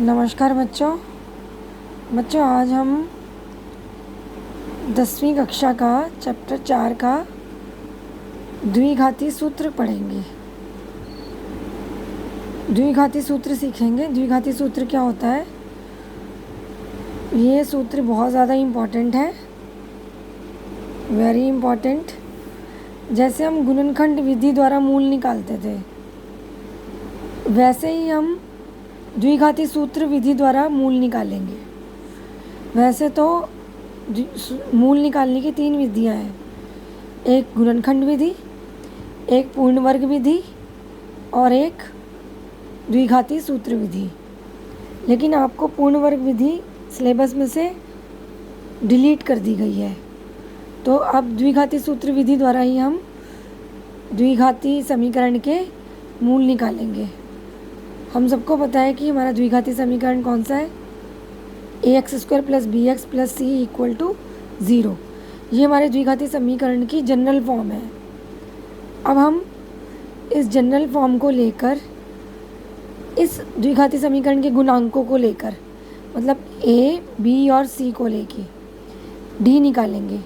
नमस्कार बच्चों आज हम 10वीं कक्षा का चैप्टर 4 का द्विघाती सूत्र पढ़ेंगे। द्विघाती सूत्र सीखेंगे। द्विघाती सूत्र क्या होता है? ये सूत्र बहुत ज़्यादा इम्पॉर्टेंट है, वेरी इम्पॉर्टेंट। जैसे हम गुणनखंड विधि द्वारा मूल निकालते थे, वैसे ही हम द्विघाती सूत्र विधि द्वारा मूल निकालेंगे। वैसे तो मूल निकालने की 3 विधियां हैं, एक गुणनखंड विधि, एक पूर्ण वर्ग विधि और एक द्विघाती सूत्र विधि। लेकिन आपको पूर्ण वर्ग विधि सिलेबस में से डिलीट कर दी गई है, तो अब द्विघाती सूत्र विधि द्वारा ही हम द्विघाती समीकरण के मूल निकालेंगे। हम सबको पता है कि हमारा द्विघाती समीकरण कौन सा है? ax² + bx + c = 0। ये हमारे द्विघाती समीकरण की जनरल फॉर्म है। अब हम इस जनरल फॉर्म को लेकर इस द्विघाती समीकरण के गुणांकों को लेकर, मतलब a, b और c को लेके d निकालेंगे।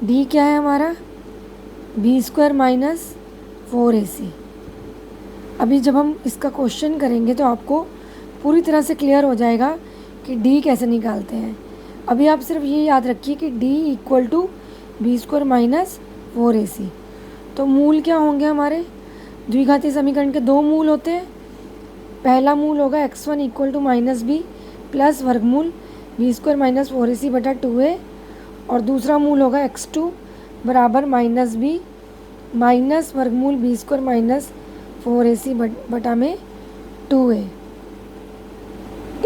d क्या है हमारा? b² - 4ac। अभी जब हम इसका क्वेश्चन करेंगे तो आपको पूरी तरह से क्लियर हो जाएगा कि d कैसे निकालते हैं। अभी आप सिर्फ ये याद रखिए कि d = b² - 4ac। तो मूल क्या होंगे हमारे? द्विघाती समीकरण के 2 मूल होते हैं। पहला मूल होगा x1 = -b प्लस वर्गमूल b² - 4ac/ 2a, और दूसरा मूल होगा x2 = -b माइनस वर्गमूल b² - 4ac बटा 2a।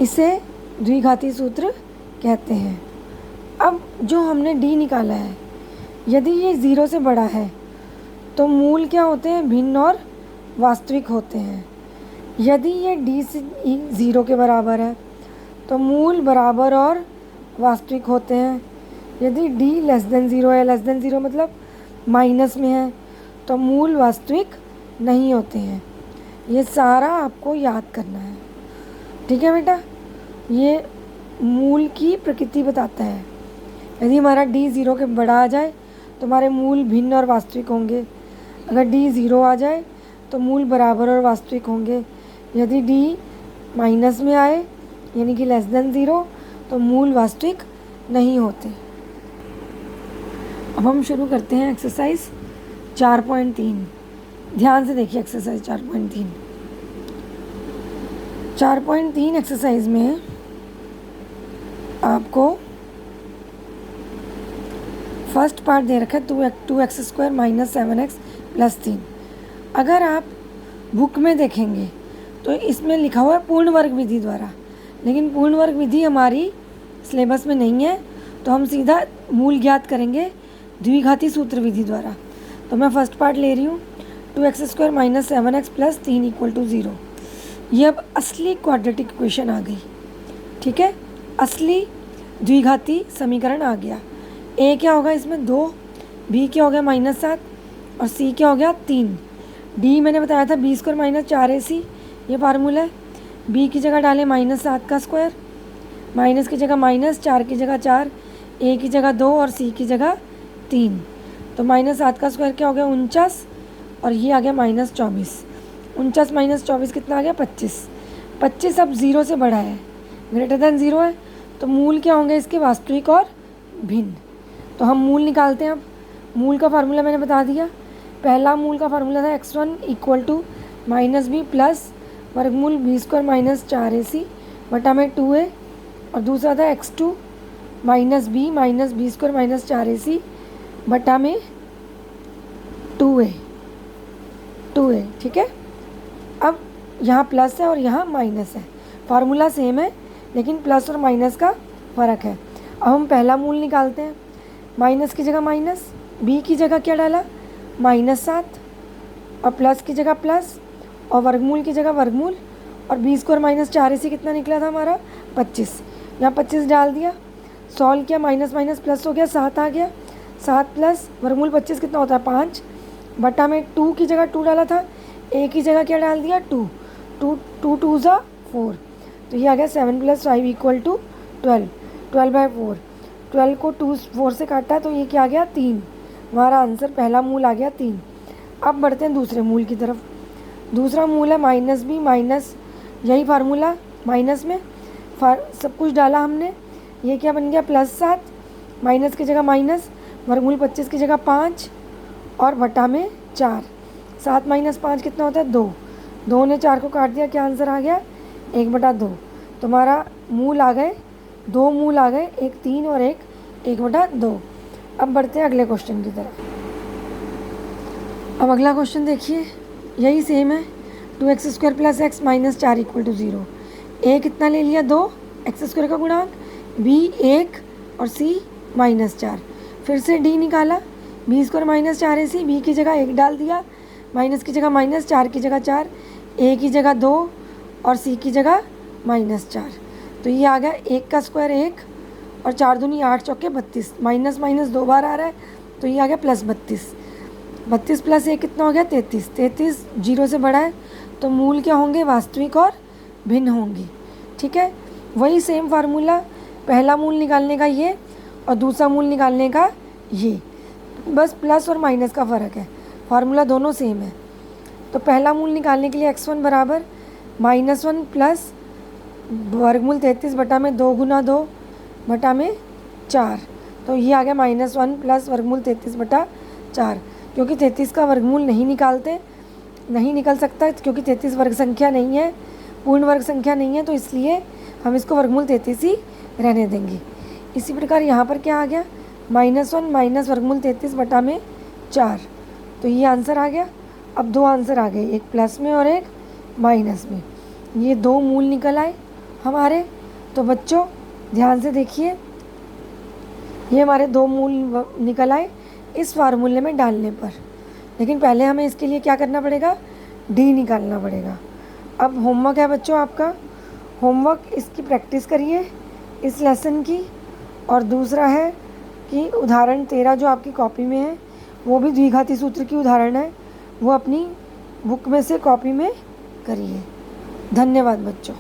इसे द्विघाती सूत्र कहते हैं। अब जो हमने d निकाला है, यदि ये 0 से बड़ा है तो मूल क्या होते हैं? भिन्न और वास्तविक होते हैं। यदि ये d से 0 के बराबर है तो मूल बराबर और वास्तविक होते हैं। यदि d <0 है, <0 मतलब माइनस में है, तो मूल वास्तविक नहीं होते हैं। ये सारा आपको याद करना है, ठीक है बेटा? ये मूल की प्रकृति बताता है। यदि हमारा d 0 के बड़ा आ जाए तो हमारे मूल भिन्न और वास्तविक होंगे। अगर d 0 आ जाए तो मूल बराबर और वास्तविक होंगे। यदि d माइनस में आए यानी कि <0, तो मूल वास्तविक नहीं होते। अब हम शुरू करते हैं एक्सरसाइज 4.3। ध्यान से देखिए एक्सरसाइज 4.3। 4.3 एक्सरसाइज में आपको फर्स्ट पार्ट दे रखा है 2x² - 7x + 3। अगर आप बुक में देखेंगे तो इसमें लिखा हुआ है पूर्ण वर्ग विधि द्वारा, लेकिन पूर्ण वर्ग विधि हमारी सिलेबस में नहीं है, तो हम सीधा मूल ज्ञात करेंगे द्विघाती सूत्र विधि द्वारा। तो मैं फर्स्ट पार्ट ले रही हूँ 2x² - 7x + 3 = 0। ये अब असली क्वाड्रेटिक इक्वेशन आ गई, ठीक है? असली द्विघाती समीकरण आ गया। a क्या होगा इसमें? 2, b क्या हो गया? -7 और c क्या हो गया? 3। d मैंने बताया था b² - 4ac, ये फार्मूला है। b की जगह डालें -7 का स्क्वायर, माइनस की जगह माइनस, 4 की जगह 4, a की जगह 2 और c की जगह 3। तो -7 का स्क्वायर क्या हो गया? 49, और ये आ गया -24। 49 - 24 कितना आ गया? 25। 25 अब 0 से बड़ा है, <0 है, तो मूल क्या होंगे इसके? वास्तविक और भिन्न। तो हम मूल निकालते हैं। अब मूल का फार्मूला मैंने बता दिया। पहला मूल का फार्मूला था x1 = -b प्लस वर्गमूल b² - 4ac बटा 2a, और दूसरा था x2 - b minus b² - 4ac बटा 2a, ठीक है? अब यहाँ प्लस है और यहाँ माइनस है। फार्मूला सेम है, लेकिन प्लस और माइनस का फ़र्क है। अब हम पहला मूल निकालते हैं। माइनस की जगह माइनस, b की जगह क्या डाला? -7, और प्लस की जगह प्लस, और वर्गमूल की जगह वर्गमूल, और b² - 4ac कितना निकला था हमारा? 25। यहाँ 25 डाल दिया, सॉल्व किया, माइनस माइनस प्लस हो गया, 7 आ गया। 7 प्लस वर्गमूल 25 कितना होता है? 5 बटा 2 की जगह 2 डाला था, a की जगह क्या डाल दिया? 2, 2 2 2 4। तो ये आ गया 7 + 5 = 12, 12/4। 12 को 4 से काटा तो ये क्या आ गया 3। हमारा आंसर पहला मूल आ गया 3। अब बढ़ते हैं दूसरे मूल की तरफ। दूसरा मूल है -b माइनस, यही फार्मूला माइनस में सब कुछ डाला हमने। ये क्या बन गया +7, माइनस की जगह माइनस, वर्गमूल 25 की जगह 5 और बटा में 4। 7 - 5 कितना होता है 2। 2 ने 4 को काट दिया, क्या आंसर आ गया 1/2। तुम्हारा मूल आ गए, 2 मूल आ गए, एक 3 और एक 1/2। अब बढ़ते हैं अगले क्वेश्चन की तरफ। अब अगला क्वेश्चन देखिए, यही सेम है। 2x² + x - 4 = 0। a कितना ले लिया 2, x² का गुणांक, b 1 और c -4। फिर से d निकाला, b² -4ac, b की जगह 1 डाल दिया, माइनस की जगह माइनस, 4 की जगह 4, a की जगह 2 और c की जगह -4। तो ये आ गया 1 का स्क्वायर 1 और 4 दूनी 8 चौके 32, माइनस माइनस 2 बार आ रहा है तो ये आ गया +32। 32 + 1 कितना हो गया 33। 33 0 से बड़ा है तो मूल क्या होंगे वास्तविक और भिन्न होंगी। ठीक है, वही सेम फार्मूला, पहला मूल निकालने का ये और दूसरा मूल निकालने का ये, बस प्लस और माइनस का फ़र्क है, फार्मूला दोनों सेम है। तो पहला मूल निकालने के लिए x1 बराबर -1 प्लस वर्गमूल 33 बटा में 2 × 2 बटा में 4। तो ये आ गया -1 प्लस वर्गमूल 33 बटा 4। क्योंकि 33 का वर्गमूल नहीं निकल सकता क्योंकि 33 वर्ग संख्या नहीं है, पूर्ण वर्ग संख्या नहीं है, तो इसलिए हम इसको वर्गमूल 33 ही रहने देंगे। इसी प्रकार यहाँ पर क्या आ गया -1 माइनस वर्गमूल 33 बटा में 4। तो ये आंसर आ गया। अब 2 आंसर आ गए, एक प्लस में और एक माइनस में। ये 2 मूल निकल आए हमारे। तो बच्चों ध्यान से देखिए, ये हमारे 2 मूल निकल आए इस फार्मूले में डालने पर। लेकिन पहले हमें इसके लिए क्या करना पड़ेगा, डी निकालना पड़ेगा। अब होमवर्क है बच्चों आपका, होमवर्क इसकी प्रैक्टिस करिए इस लेसन की। और दूसरा है कि उदाहरण 13 जो आपकी कॉपी में है वो भी द्विघाती सूत्र की उदाहरण है, वो अपनी बुक में से कॉपी में करिए। धन्यवाद बच्चों।